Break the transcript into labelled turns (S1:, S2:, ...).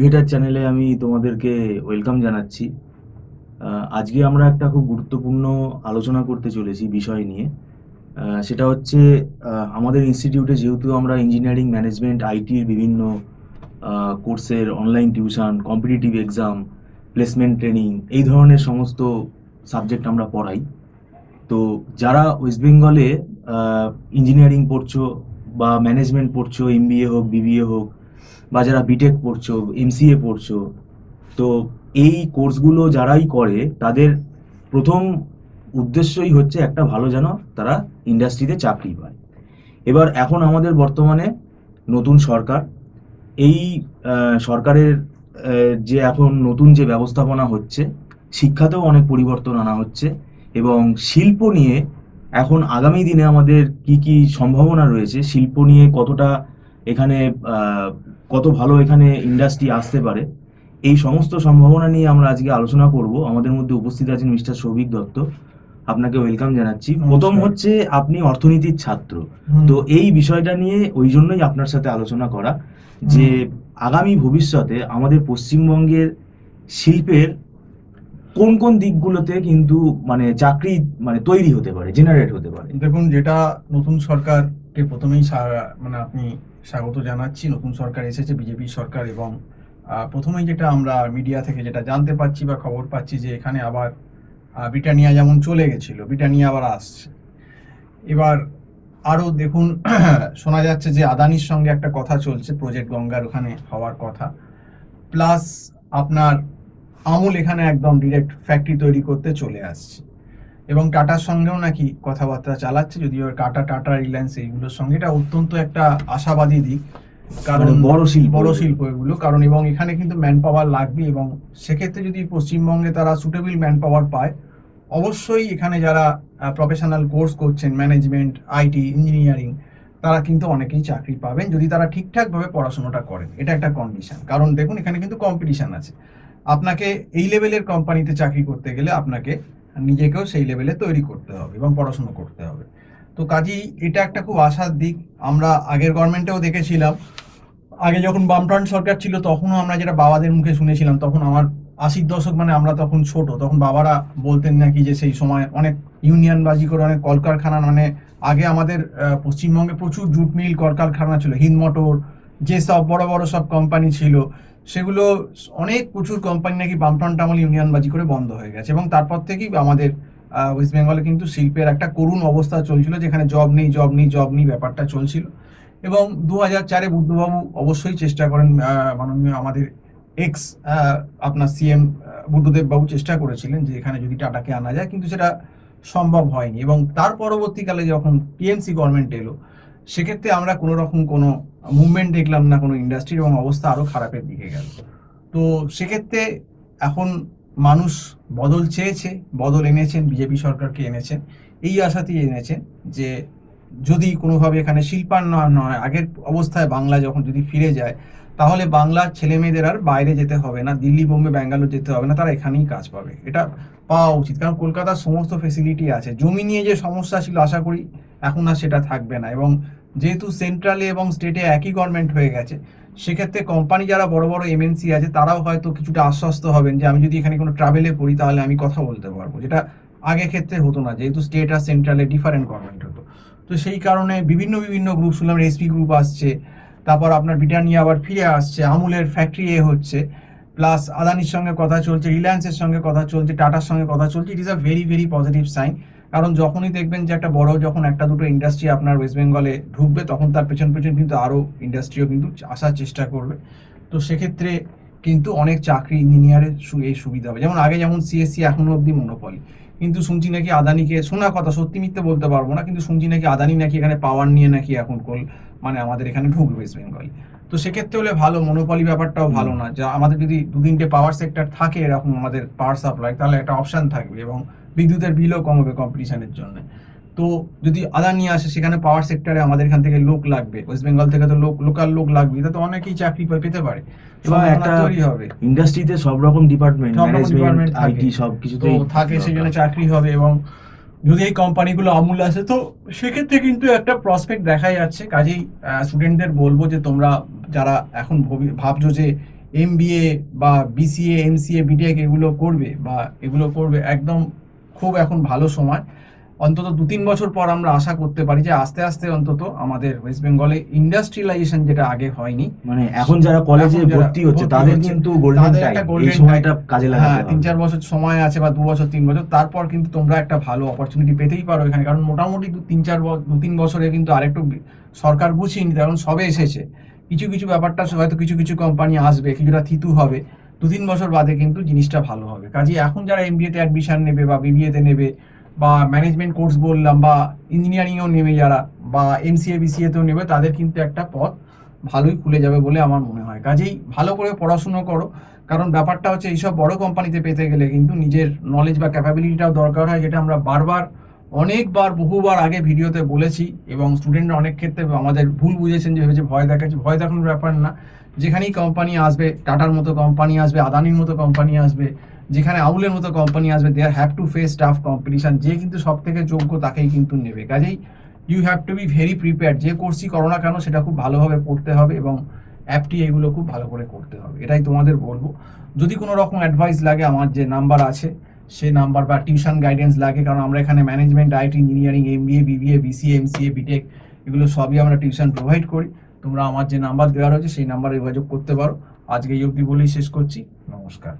S1: Educator চ্যানেলে আমি তোমাদেরকে ওয়েলকাম জানাচ্ছি। আজকে আমরা একটা খুব গুরুত্বপূর্ণ আলোচনা করতে চলেছি বিষয় নিয়ে। সেটা হচ্ছে আমাদের ইনস্টিটিউটে যেহেতু আমরা ইঞ্জিনিয়ারিং ম্যানেজমেন্ট আইটির বিভিন্ন কোর্সের online tuition, competitive exam, placement training এই ধরনের সমস্ত সাবজেক্ট আমরা পড়াই। তো যারা ওয়েস্ট বেঙ্গলে ইঞ্জিনিয়ারিং পড়ছো বা ম্যানেজমেন্ট পড়ছো, এমবিএ হোক, বিবিএ হোক, বা যারা বিটেক পড়ছো, এমসিএ পড়ছো, তো এই কোর্সগুলো যারাই করে তাদের প্রথম উদ্দেশ্যই হচ্ছে একটা ভালো যেন তারা ইন্ডাস্ট্রিতে চাকরি পায়। এবার এখন আমাদের বর্তমানে নতুন সরকার, এই সরকারের যে এখন নতুন যে ব্যবস্থাপনা হচ্ছে, শিক্ষাতেও অনেক পরিবর্তন আনা হচ্ছে এবং শিল্প নিয়ে এখন আগামী দিনে আমাদের কি কি সম্ভাবনা রয়েছে, শিল্প নিয়ে কতটা এখানে কত ভালো এখানে ইন্ডাস্ট্রি আসতে পারে, এই সমস্ত সম্ভাবনা নিয়ে আমরা আজকে আলোচনা করব। আমাদের মধ্যে উপস্থিত আছেন মিস্টার সৌভিক দত্ত, আপনাকে ওয়েলকাম জানাচ্ছি। প্রথম হচ্ছে আপনি অর্থনীতির ছাত্র, তো এই বিষয়টা নিয়ে ওই জন্যই আপনার সাথে আলোচনা করা যে আগামী ভবিষ্যতে আমাদের পশ্চিমবঙ্গের শিল্পের কোন কোন দিকগুলোতে কিন্তু মানে চাকরি মানে তৈরি হতে পারে, জেনারেট হতে পারে।
S2: দেখুন, যেটা নতুন সরকারকে প্রথমেই মানে আপনি স্বাগত জানাচ্ছি। নতুন সরকার এসেছে, বিজেপি সরকার, এবং প্রথমেই যেটা আমরা মিডিয়া থেকে যেটা জানতে পাচ্ছি বা খবর পাচ্ছি যে এখানে আবার ব্রিটানিয়া যেমন চলে গেছিল, ব্রিটানিয়া আবার আসছে। এবার আরও দেখুন, শোনা যাচ্ছে যে আদানির সঙ্গে একটা কথা চলছে, প্রজেক্ট গঙ্গার ওখানে হওয়ার কথা। প্লাস আপনার আমুল এখানে একদম ডিরেক্ট ফ্যাক্টরি তৈরি করতে চলে আসছে, এবং টাটার সঙ্গেও নাকি কথাবার্তা চালাচ্ছে, যদিও টাটা রিলায়েন্স এইগুলোর সঙ্গে। এটা অত্যন্ত একটা আশাবাদী দিক, কারণ বড় শিল্প এগুলো, কারণ এবং এখানে কিন্তু ম্যান পাওয়ার লাগবে, এবং সেক্ষেত্রে যদি পশ্চিমবঙ্গে তারা সুটেবল ম্যান পাওয়ার পায়, অবশ্যই এখানে যারা প্রফেশনাল কোর্স করছেন, ম্যানেজমেন্ট, আইটি, ইঞ্জিনিয়ারিং, তারা কিন্তু অনেকেই চাকরি পাবেন যদি তারা ঠিকঠাকভাবে পড়াশোনাটা করেন। এটা একটা কন্ডিশন, কারণ দেখুন এখানে কিন্তু কম্পিটিশন আছে। আপনাকে এই লেভেলের কোম্পানিতে চাকরি করতে গেলে আপনাকে নিজেকেও সেই লেভেলে তৈরি করতে হবে এবং পড়াশোনা করতে হবে। তো কাজেই এটা একটা খুব আশার দিক। আমরা আগের গভর্নমেন্টেও দেখেছিলাম, আগে যখন বামফ্রন্ট সরকার ছিল তখনও আমরা যেটা বাবাদের মুখে শুনেছিলাম, তখন আমার 80-র দশক, মানে আমরা তখন ছোট, তখন বাবারা বলতেন নাকি যে সেই সময় অনেক ইউনিয়নবাজি করে অনেক কলকারখানা, মানে আগে আমাদের পশ্চিমবঙ্গে প্রচুর জুট মিল, কলকারখানা ছিল, হিন্দ মোটর, যে সব বড় বড় সব কোম্পানি ছিল, সেগুলো অনেক প্রচুর কোম্পানি নাকি বামফ্রন্ট আমল ইউনিয়নবাজি করে বন্ধ হয়ে গেছে, এবং তারপর থেকেই আমাদের ওয়েস্ট বেঙ্গলে কিন্তু শিল্পের একটা করুণ অবস্থা চলছিল, যেখানে জব নেই ব্যাপারটা চলছিল। এবং 2004-এ বুদ্ধবাবু অবশ্যই চেষ্টা করেন, মাননীয় আমাদের এক্স আপনার সিএম বুদ্ধদেব বাবু চেষ্টা করেছিলেন যে এখানে যদি টাটাকে আনা যায়, কিন্তু সেটা সম্ভব হয়নি। এবং তার পরবর্তীকালে যখন টিএমসি গভর্নমেন্ট এলো, সেক্ষেত্রে আমরা কোনো রকম কোনো মুভমেন্ট দেখলাম না কোনো ইন্ডাস্ট্রির, এবং অবস্থা আরও খারাপের দিকে গেল। তো সেক্ষেত্রে এখন মানুষ বদল চেয়েছে, বদল এনেছেন, বিজেপি সরকারকে এনেছেন, এই আশাতেই এনেছেন যে যদি কোনোভাবে এখানে শিল্পায়ন নয়, আগের অবস্থায় বাংলা যখন যদি ফিরে যায়, তাহলে বাংলার ছেলে মেয়েদের আর বাইরে যেতে হবে না, দিল্লি, বোম্বে, ব্যাঙ্গালোর যেতে হবে না, তারা এখানেই কাজ পাবে। এটা পাওয়া উচিত, কারণ কলকাতার সমস্ত ফেসিলিটি আছে। জমি নিয়ে যে সমস্যা ছিল, আশা করি এখন আর সেটা থাকবে না, এবং যেহেতু সেন্ট্রালে এবং স্টেটে একই গভর্নমেন্ট হয়ে গেছে, সেক্ষেত্রে কোম্পানি যারা বড় বড় এমএনসি আছে, তারাও হয়তো কিছুটা আশ্বস্ত হবেন যে আমি যদি এখানে কোনো ট্রাভেলে করি তাহলে আমি কথা বলতে পারবো, যেটা আগে ক্ষেত্রে হতো না, যেহেতু স্টেট আর সেন্ট্রালে ডিফারেন্ট গভর্নমেন্ট হতো। তো সেই কারণে বিভিন্ন বিভিন্ন গ্রুপ, শুনলাম এসপি গ্রুপ আসছে, তারপর আপনার ব্রিটানিয়া আবার ফিরে আসছে, আমুলের ফ্যাক্টরি হচ্ছে, প্লাস আদানির সঙ্গে কথা চলছে, রিলায়েন্সের সঙ্গে কথা চলছে, টাটার সঙ্গে কথা চলছে। It is a very very positive sign, কারণ যখনই দেখবেন যে একটা বড় যখন একটা দুটো ইন্ডাস্ট্রি আপনার ওয়েস্ট বেঙ্গলে ঢুকবে, তখন তার পেছন পেছন কিন্তু আরও ইন্ডাস্ট্রিও কিন্তু আসার চেষ্টা করবে। তো সেক্ষেত্রে কিন্তু অনেক চাকরি ইঞ্জিনিয়ারের এই সুবিধা হবে। যেমন আগে যেমন সিএসসি এখনো অব্দি মনোপলি, কিন্তু শুনছি নাকি আদানিকে, শোনা কথা, সত্যি মিথ্যে বলতে পারবো না, কিন্তু শুনছি নাকি আদানি নাকি এখানে পাওয়ার নিয়ে নাকি এখন মানে আমাদের এখানে ঢুকবে ওয়েস্ট বেঙ্গলে। তো সেক্ষেত্রে হলে ভালো, মনোপলি ব্যাপারটাও ভালো না, যা আমাদের যদি দু তিনটে পাওয়ার সেক্টর থাকে এরকম আমাদের পাওয়ার সাপ্লাই, তাহলে একটা অপশান থাকবে, এবং বিদ্যুতের বিলও কমবে কম্পিটিশনের জন্য। তো যদি আদানি আসে, সেখানে পাওয়ার সেক্টরে আমাদের এখান থেকে লোক লাগবে, ওয়েস্ট বেঙ্গল থেকে তো লোকাল লোক লাগবে, এটা তো অনেকেই চাকরি পেতে পারে,
S1: এবং একটা
S2: তৈরি হবে।
S1: ইন্ডাস্ট্রিতে সব রকম ডিপার্টমেন্ট, ম্যানেজমেন্ট, আইটি সব কিছুতেই
S2: থাকে, সেই জন্য চাকরি হবে। এবং যদি এই কোম্পানিগুলো আমূল আসে, তো সেক্ষেত্রে কিন্তু একটা প্রসপেক্ট দেখা যাচ্ছে। কাজেই স্টুডেন্টদের বলবো যে তোমরা যারা এখন ভাবছো যে MBA বা BCA MCA BTech এগুলো করবে একদম খুব এখন ভালো সময়। অন্তত 2-3 বছর পর আমরা আশা করতে পারি যে আস্তে আস্তে অন্তত আমাদের ওয়েস্ট বেঙ্গলে ইন্ডাস্ট্রিয়ালাইজেশন যেটা আগে হয়নি,
S1: মানে এখন যারা কলেজে
S2: এখন যারা
S1: ভর্তি হচ্ছে
S2: ভর্তি
S1: তাদের
S2: হচ্ছে,
S1: কিন্তু গোল্ডেন
S2: তাদের
S1: টাইম,
S2: একটা
S1: এই
S2: গোল্ডেন
S1: সময়টা কাজে লাগাতে
S2: হ্যাঁ,
S1: হবে।
S2: 3-4 বছর সময় আছে বা 2 বছর 3 বছর, তারপর কিন্তু তোমরা একটা ভালো অপরচুনিটি পেতেই পারো এখানে। কারণ মোটামুটি 2-3 বছরে কিন্তু আরেকটু সরকার গুছিয়ে নিতে, কারণ সবে এসেছে। কিছু কিছু ব্যাপারটা হয়তো কিছু কিছু কোম্পানি আসবে, কিছুটা থিতু হবে, 2-3 বছর বাদে কিন্তু জিনিসটা ভালো হবে। কাজেই এখন যারা MBA তে অ্যাডমিশন নেবে বা BBA তে নেবে বা ম্যানেজমেন্ট কোর্স বললাম বা ইঞ্জিনিয়ারিংও নেবে যারা, বা MCA BCA তেও নেবে, তাদের কিন্তু একটা পথ ভালোই খুলে যাবে বলে আমার মনে হয়। কাজেই ভালো করে পড়াশুনো করো, কারণ ব্যাপারটা হচ্ছে এইসব বড় কোম্পানিতে পেতে গেলে কিন্তু নিজের নলেজ বা ক্যাপাবিলিটিটাও দরকার হয়, যেটা আমরা বারবার অনেকবার বহুবার আগে ভিডিওতে বলেছি, এবং স্টুডেন্টরা অনেক ক্ষেত্রে আমাদের ভুল বুঝেছেন, যে ভেবেছে ভয় দেখাচ্ছে। ভয় দেখানোর ব্যাপার না। যেখানেই কোম্পানি আসবে, টাটার মতো কোম্পানি আসবে, আদানির মতো কোম্পানি আসবে, যেখানে আউলের মতো কোম্পানি আসবে, they have to face tough competition. যে কিন্তু সব থেকে যোগ্য তাকেই কিন্তু নেবে। কাজেই you have to be very prepared. যে কোর্সই করো না কেন সেটা খুব ভালোভাবে পড়তে হবে এবং অ্যাপটি এগুলো খুব ভালো করে করতে হবে, এটাই তোমাদের বলবো। যদি কোনো রকম অ্যাডভাইস লাগে, আমার যে নাম্বার আছে সেই নাম্বার, বা টিউশন গাইডেন্স লাগে, কারণ আমরা এখানে management, IT, engineering, MBA BBA BCA MCA BTech এগুলো সবই আমরা টিউশন প্রোভাইড করি। তোমরা আমার যে নাম্বার দেওয়া রয়েছে সেই নাম্বারে যোগাযোগ করতে পারো। আজকে এই অবধি বলেই শেষ করছি। নমস্কার।